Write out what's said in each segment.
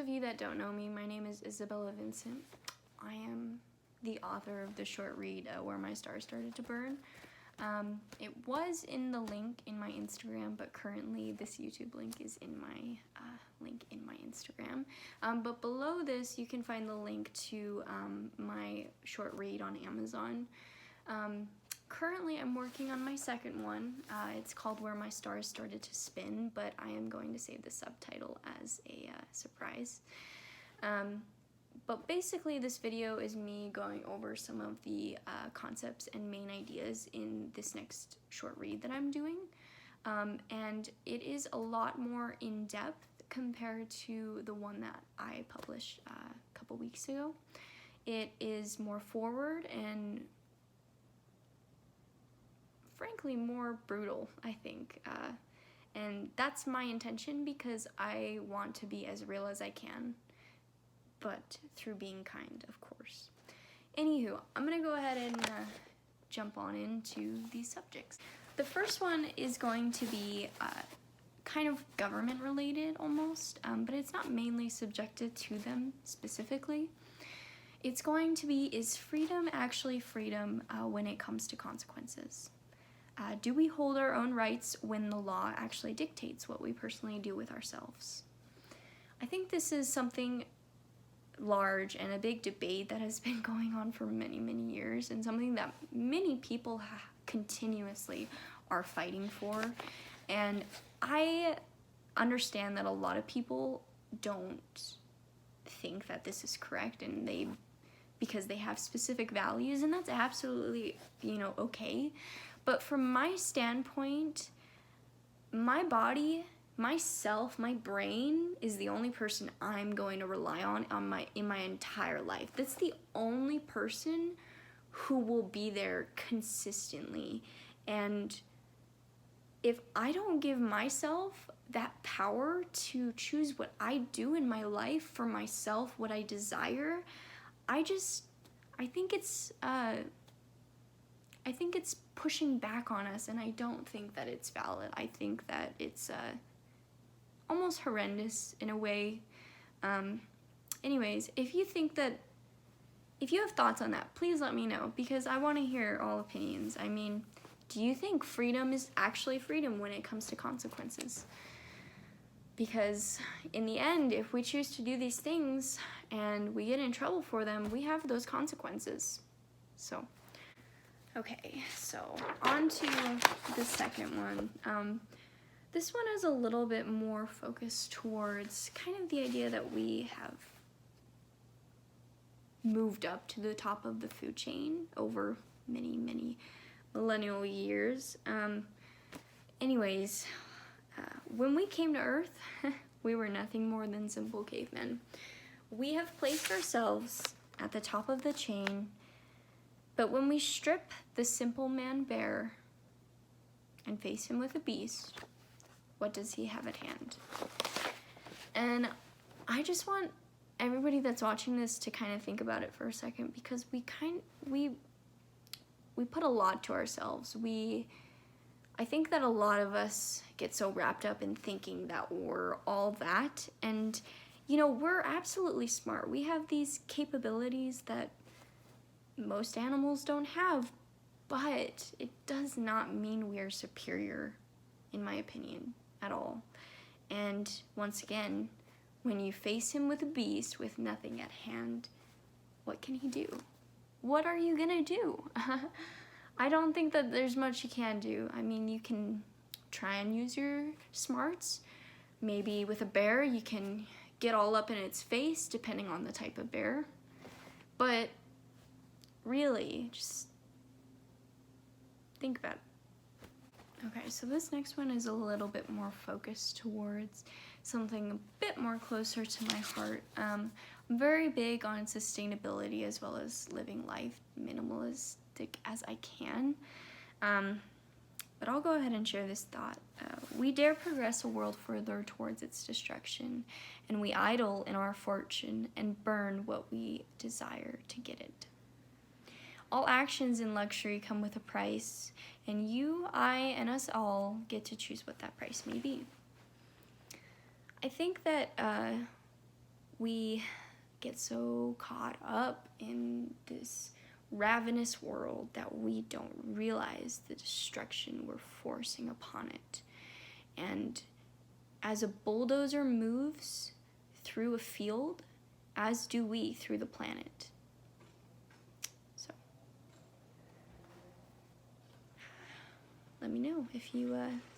you that don't know me, my name is Isabella Vincent. I am the author of the short read, Where My Stars Started to Burn. It was in the link in my Instagram, but currently this YouTube link is in my link in my Instagram. But below this, you can find the link to my short read on Amazon. Currently, I'm working on my second one. It's called Where My Stars Started to Spin, but I am going to save the subtitle as a surprise. But basically, this video is me going over some of the concepts and main ideas in this next short read that I'm doing. And it is a lot more in-depth compared to the one that I published a couple weeks ago. It is more forward and frankly more brutal, I think. And that's my intention because I want to be as real as I can, but through being kind, of course. Anywho, I'm gonna go ahead and jump on into these subjects. The first one is going to be kind of government related almost, but it's not mainly subjected to them specifically. It's going to be, is freedom actually freedom when it comes to consequences? Do we hold our own rights when the law actually dictates what we personally do with ourselves? I think this is something large and a big debate that has been going on for many, many years, and something that many people continuously are fighting for. And I understand that a lot of people don't think that this is correct, and because they have specific values, and that's absolutely, okay. But from my standpoint, my body, myself, my brain is the only person I'm going to rely on in my entire life. That's the only person who will be there consistently. And if I don't give myself that power to choose what I do in my life for myself, what I desire, I think it's pushing back on us, and I don't think that it's valid. I think that it's almost horrendous in a way. Anyways, if you have thoughts on that, please let me know, because I want to hear all opinions. I mean, do you think freedom is actually freedom when it comes to consequences? Because in the end, if we choose to do these things and we get in trouble for them, we have those consequences. So, okay, so on to the second one. This one is a little bit more focused towards kind of the idea that we have moved up to the top of the food chain over many, many millennial years. Anyways, when we came to Earth, we were nothing more than simple cavemen. We have placed ourselves at the top of the chain, but when we strip the simple man bare and face him with a beast, what does he have at hand? And I just want everybody that's watching this to kind of think about it for a second, because we put a lot to ourselves. I think that a lot of us get so wrapped up in thinking that we're all that, and we're absolutely smart. We have these capabilities that most animals don't have, but it does not mean we are superior, in my opinion, at all. And once again, when you face him with a beast with nothing at hand, what can he do? What are you gonna do? I don't think that there's much you can do. I mean, you can try and use your smarts. Maybe with a bear, you can get all up in its face, depending on the type of bear. But really, just think about it. Okay, so this next one is a little bit more focused towards something a bit more closer to my heart. I'm very big on sustainability as well as living life minimalistic as I can. But I'll go ahead and share this thought. We dare progress a world further towards its destruction, and we idle in our fortune and burn what we desire to get it. All actions in luxury come with a price, and you, I, and us all get to choose what that price may be. I think that we get so caught up in this ravenous world that we don't realize the destruction we're forcing upon it. And as a bulldozer moves through a field, as do we through the planet. So, let me know if you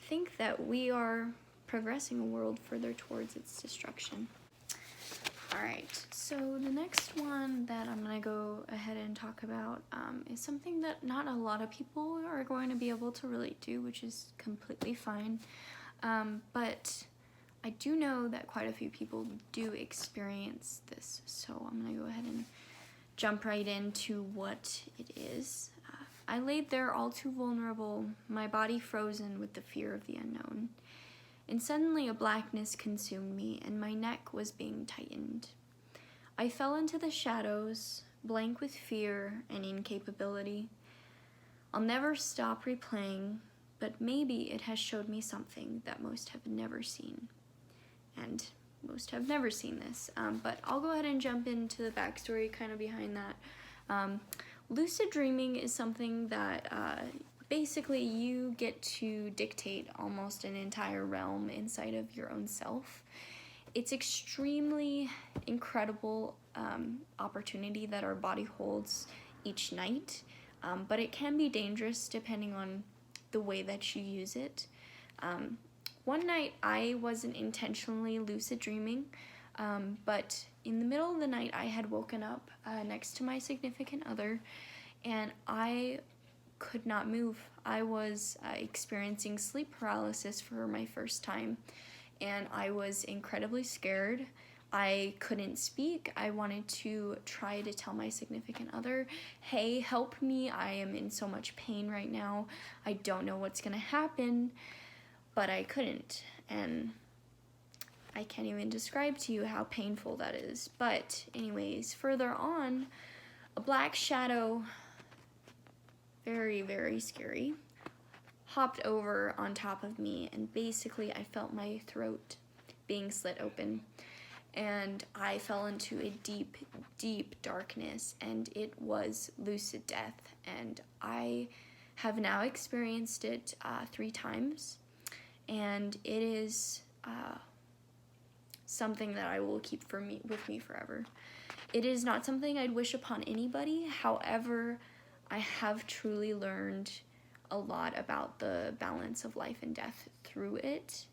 think that we are progressing a world further towards its destruction. Alright, so the next one that I'm going to go ahead and talk about is something that not a lot of people are going to be able to relate to, which is completely fine. But I do know that quite a few people do experience this, so I'm going to go ahead and jump right into what it is. I laid there all too vulnerable, my body frozen with the fear of the unknown. And suddenly a blackness consumed me, and my neck was being tightened. I fell into the shadows, blank with fear and incapability. I'll never stop replaying, but maybe it has showed me something that most have never seen. And most have never seen this, but I'll go ahead and jump into the backstory kind of behind that. Lucid dreaming is something that basically you get to dictate almost an entire realm inside of your own self. It's extremely incredible opportunity that our body holds each night, but it can be dangerous depending on the way that you use it. One night I wasn't intentionally lucid dreaming, but in the middle of the night I had woken up next to my significant other, and I could not move. I was experiencing sleep paralysis for my first time, and I was incredibly scared. I couldn't speak. I wanted to try to tell my significant other, hey, help me. I am in so much pain right now. I don't know what's gonna happen, but I couldn't. And I can't even describe to you how painful that is. But anyways, further on, a black shadow, very, very scary, hopped over on top of me, and basically I felt my throat being slit open, and I fell into a deep, deep darkness, and it was lucid death, and I have now experienced it 3 times, and it is something that I will keep with me forever. It is not something I'd wish upon anybody. However, I have truly learned a lot about the balance of life and death through it,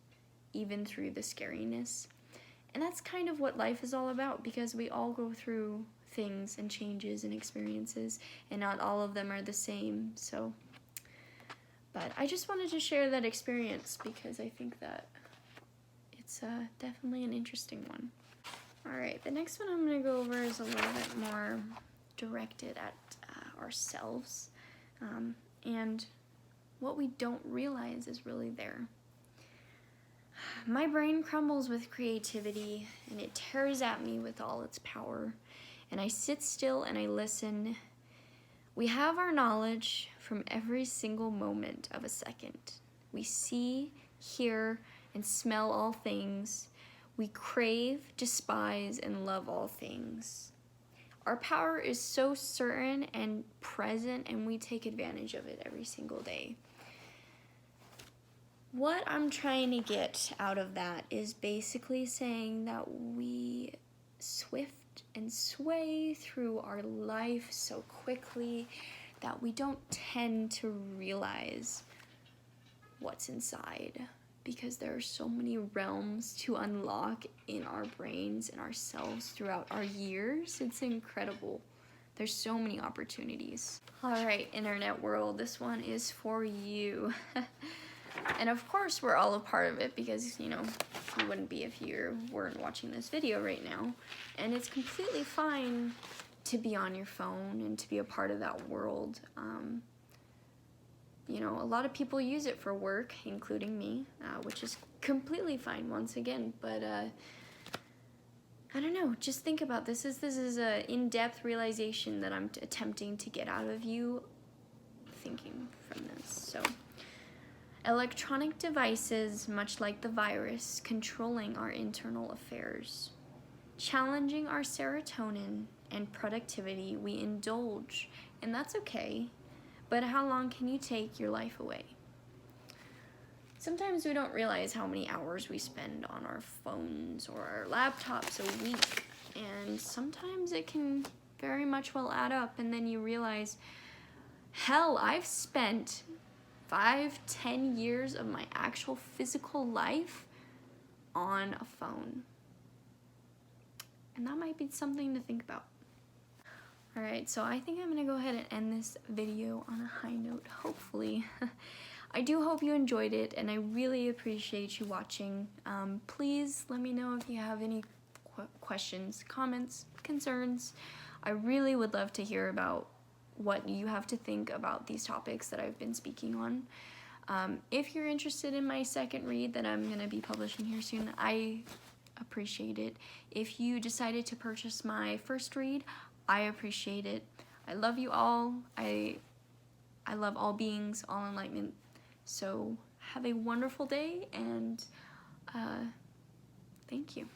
even through the scariness. And that's kind of what life is all about, because we all go through things and changes and experiences, and not all of them are the same. So, but I just wanted to share that experience because I think that it's definitely an interesting one. Alright, the next one I'm going to go over is a little bit more directed at ourselves, and what we don't realize is really there. My brain crumbles with creativity, and it tears at me with all its power, and I sit still and I listen. We have our knowledge from every single moment of a second. We see, hear, and smell all things. We crave, despise, and love all things. Our power is so certain and present, and we take advantage of it every single day. What I'm trying to get out of that is basically saying that we swift and sway through our life so quickly that we don't tend to realize what's inside, because there are so many realms to unlock in our brains and ourselves throughout our years. It's incredible. There's so many opportunities. All right, internet world, this one is for you. And of course, we're all a part of it, because, you know, you wouldn't be if you weren't watching this video right now. And it's completely fine to be on your phone and to be a part of that world. You know, a lot of people use it for work, including me, which is completely fine once again, but I don't know, just think about this. This is a in-depth realization that I'm attempting to get out of you thinking from this. So, electronic devices, much like the virus, controlling our internal affairs. challenging our serotonin and productivity, we indulge, and that's okay, but how long can you take your life away? Sometimes we don't realize how many hours we spend on our phones or our laptops a week, and sometimes it can very much well add up, and then you realize, hell, I've spent 5-10 years of my actual physical life on a phone. And that might be something to think about. Alright, so I think I'm gonna go ahead and end this video on a high note, hopefully. I do hope you enjoyed it, and I really appreciate you watching. Please let me know if you have any questions, comments, concerns. I really would love to hear about what you have to think about these topics that I've been speaking on. If you're interested in my second read that I'm going to be publishing here soon, I appreciate it. If you decided to purchase my first read, I appreciate it. I love you all. I love all beings, all enlightenment. So have a wonderful day, and thank you.